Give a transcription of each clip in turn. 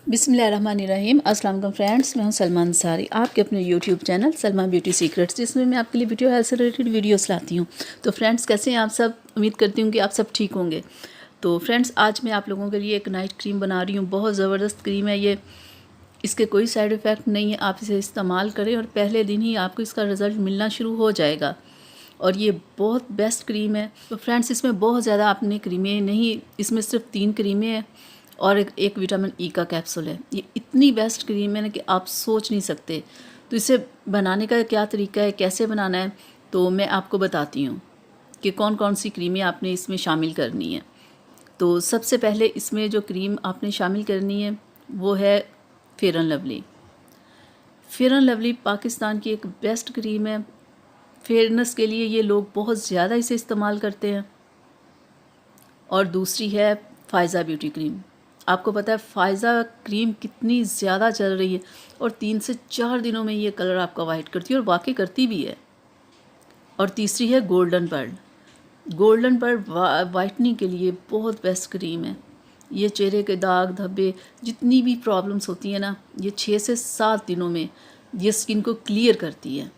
बिस्मिल्लाहिर्रहमानिर्रहीम। अस्सलाम वालेकुम फ्रेंड्स, मैं हूं सलमा अंसारी, आपके अपने YouTube channel Salma beauty secrets, जिसमें मैं आपके लिए वीडियो हेल्थ से रिलेटेड वीडियोस लाती हूं। तो फ्रेंड्स, कैसे हैं आप सब? उम्मीद करती हूं कि आप सब ठीक होंगे। तो फ्रेंड्स, आज मैं आप लोगों के लिए एक नाइट क्रीम बना रही हूँ। बहुत ज़बरदस्त क्रीम है ये, इसके कोई साइड इफ़ेक्ट नहीं है। आप इसे इस्तेमाल करें और पहले दिन ही आपको इसका रिज़ल्ट मिलना शुरू हो जाएगा। और ये बहुत बेस्ट क्रीम है। तो फ्रेंड्स, इसमें बहुत ज़्यादा आपने क्रीमें नहीं, इसमें सिर्फ 3 क्रीमें हैं और एक विटामिन ई का कैप्सूल है। ये इतनी बेस्ट क्रीम है ना कि आप सोच नहीं सकते। तो इसे बनाने का क्या तरीका है, कैसे बनाना है, तो मैं आपको बताती हूँ कि कौन कौन सी क्रीमें आपने इसमें शामिल करनी है। तो सबसे पहले इसमें जो क्रीम आपने शामिल करनी है वो है fair and lovely. Fair and lovely Pakistan की एक बेस्ट क्रीम है। फेयरनेस के लिए ये लोग बहुत ज़्यादा इसे इस्तेमाल करते हैं। और दूसरी है फ़ायज़ा ब्यूटी क्रीम। आपको पता है फ़ायज़ा क्रीम कितनी ज़्यादा चल रही है और 3 से 4 दिनों में ये कलर आपका वाइट करती है और वाकई करती भी है। और तीसरी है golden pearl. Golden pearl whitening के लिए बहुत बेस्ट क्रीम है। ये चेहरे के दाग धब्बे जितनी भी प्रॉब्लम्स होती हैं ना, ये 6 से 7 दिनों में ये स्किन को क्लियर करती है।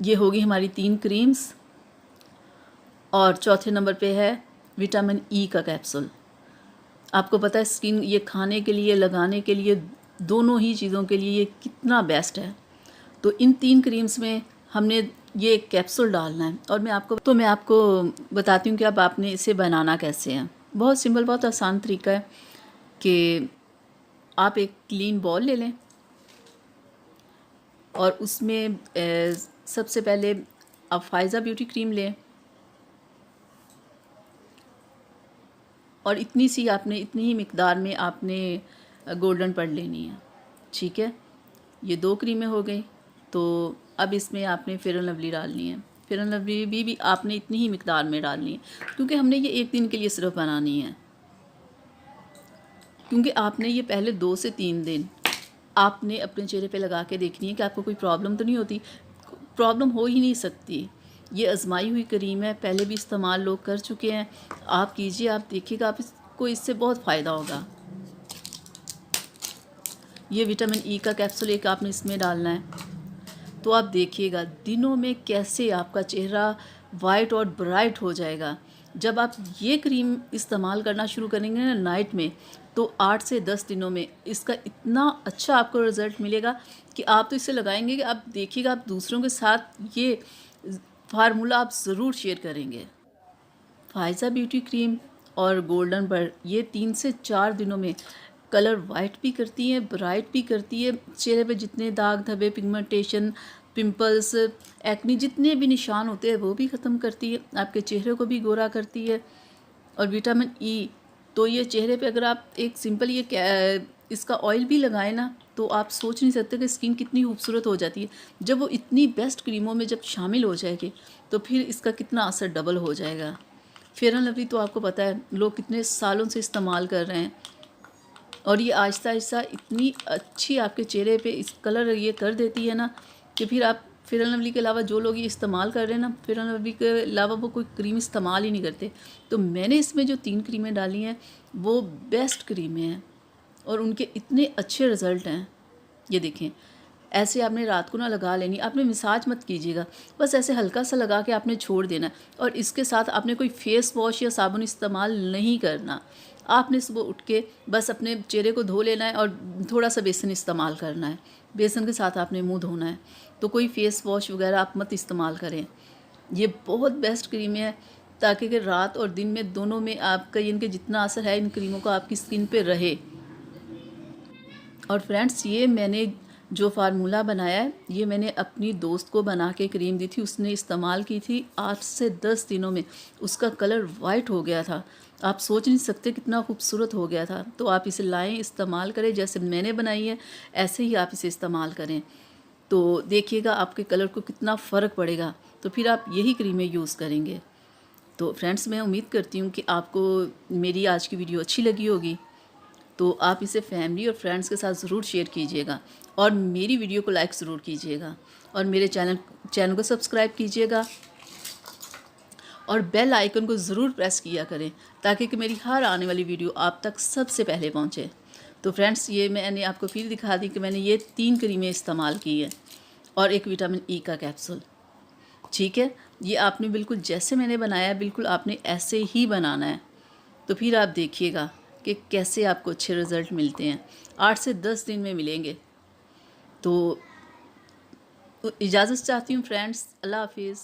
ये होगी हमारी 3 क्रीम्स। और चौथे नंबर पे है विटामिन ई का कैप्सूल। आपको पता है स्किन ये खाने के लिए, लगाने के लिए, दोनों ही चीज़ों के लिए ये कितना बेस्ट है। तो इन 3 क्रीम्स में हमने ये कैप्सूल डालना है और मैं आपको बताती हूँ कि अब आपने इसे बनाना कैसे है। बहुत सिंपल, बहुत आसान तरीका है कि आप एक क्लीन बॉल ले लें और उसमें सबसे पहले आप फ़ायज़ा ब्यूटी क्रीम लें और इतनी ही मिकदार में आपने गोल्डन पर्ल लेनी है। ठीक है, ये 2 क्रीमें हो गई। तो अब इसमें आपने फेयर एंड लवली डालनी है। फेयर एंड लवली भी आपने इतनी ही मिकदार में डालनी है, क्योंकि हमने ये 1 दिन के लिए सिर्फ बनानी है। क्योंकि आपने ये पहले 2 से 3 दिन आपने अपने चेहरे पे लगा के देखनी है कि आपको कोई प्रॉब्लम तो नहीं होती। प्रॉब्लम हो ही नहीं सकती। ये आजमाई हुई क्रीम है, पहले भी इस्तेमाल लोग कर चुके हैं। आप कीजिए, आप देखिएगा, आपको इससे बहुत फ़ायदा होगा। ये विटामिन ई का कैप्सूल एक आपने इसमें डालना है। तो आप देखिएगा दिनों में कैसे आपका चेहरा वाइट और ब्राइट हो जाएगा। जब आप ये क्रीम इस्तेमाल करना शुरू करेंगे ना नाइट में, तो 8 से 10 दिनों में इसका इतना अच्छा आपको रिज़ल्ट मिलेगा कि आप तो इसे लगाएंगे कि आप देखिएगा, आप दूसरों के साथ ये फार्मूला आप ज़रूर शेयर करेंगे। फ़ायज़ा ब्यूटी क्रीम और गोल्डन पर्ल ये 3 से 4 दिनों में कलर वाइट भी करती है, ब्राइट भी करती है। चेहरे पे जितने दाग धब्बे, पिगमेंटेशन, पिंपल्स, एक्नी, जितने भी निशान होते हैं वो भी ख़त्म करती है। आपके चेहरे को भी गोरा करती है। और विटामिन ई तो ये चेहरे पे अगर आप एक सिंपल इसका ऑयल भी लगाएं ना, तो आप सोच नहीं सकते कि स्किन कितनी खूबसूरत हो जाती है। जब वो इतनी बेस्ट क्रीमों में जब शामिल हो जाएगी तो फिर इसका कितना असर डबल हो जाएगा। फेयर एंड लवली तो आपको पता है लोग कितने सालों से इस्तेमाल कर रहे हैं और ये आहिस्ता आहिस्ता इतनी अच्छी आपके चेहरे पे इस कलर ये कर देती है ना कि फिर आप फेयर एंड लवली के अलावा जो लोग ये इस्तेमाल कर रहे हैं ना, फेयर एंड लवली के अलावा वो कोई क्रीम इस्तेमाल ही नहीं करते। तो मैंने इसमें जो 3 क्रीमें डाली हैं वो बेस्ट क्रीमें हैं और उनके इतने अच्छे रिज़ल्ट हैं। ये देखें, ऐसे आपने रात को ना लगा लेनी, आपने मसाज मत कीजिएगा, बस ऐसे हल्का सा लगा के आपने छोड़ देना। और इसके साथ आपने कोई फेस वॉश या साबुन इस्तेमाल नहीं करना। आपने सुबह उठ के बस अपने चेहरे को धो लेना है और थोड़ा सा बेसन इस्तेमाल करना है। बेसन के साथ आपने मुंह धोना है। तो कोई फेस वॉश वगैरह आप मत इस्तेमाल करें। ये बहुत बेस्ट क्रीम है ताकि कि रात और दिन में दोनों में आपका इनके जितना असर है इन क्रीमों का आपकी स्किन पे रहे। और फ्रेंड्स, ये मैंने जो फार्मूला बनाया है ये मैंने अपनी दोस्त को बना के क्रीम दी थी, उसने इस्तेमाल की थी। 8 से 10 दिनों में उसका कलर वाइट हो गया था। आप सोच नहीं सकते कितना खूबसूरत हो गया था। तो आप इसे लाएं, इस्तेमाल करें, जैसे मैंने बनाई है ऐसे ही आप इसे इस्तेमाल करें। तो देखिएगा आपके कलर को कितना फ़र्क पड़ेगा। तो फिर आप यही क्रीमें यूज़ करेंगे। तो फ्रेंड्स, मैं उम्मीद करती हूँ कि आपको मेरी आज की वीडियो अच्छी लगी होगी। तो आप इसे फैमिली और फ्रेंड्स के साथ ज़रूर शेयर कीजिएगा और मेरी वीडियो को लाइक ज़रूर कीजिएगा और मेरे चैनल को सब्सक्राइब कीजिएगा और बेल आइकन को ज़रूर प्रेस किया करें ताकि कि मेरी हर आने वाली वीडियो आप तक सबसे पहले पहुंचे। तो फ्रेंड्स, ये मैंने आपको फिर दिखा दी कि मैंने ये 3 क्रीमें इस्तेमाल की है और एक विटामिन ई का कैप्सूल। ठीक है, ये आपने बिल्कुल जैसे मैंने बनाया बिल्कुल आपने ऐसे ही बनाना है। तो फिर आप देखिएगा कि कैसे आपको अच्छे रिज़ल्ट मिलते हैं। 8 से 10 दिन में मिलेंगे। तो इजाज़त चाहती हूँ फ्रेंड्स, अल्लाह हाफिज़।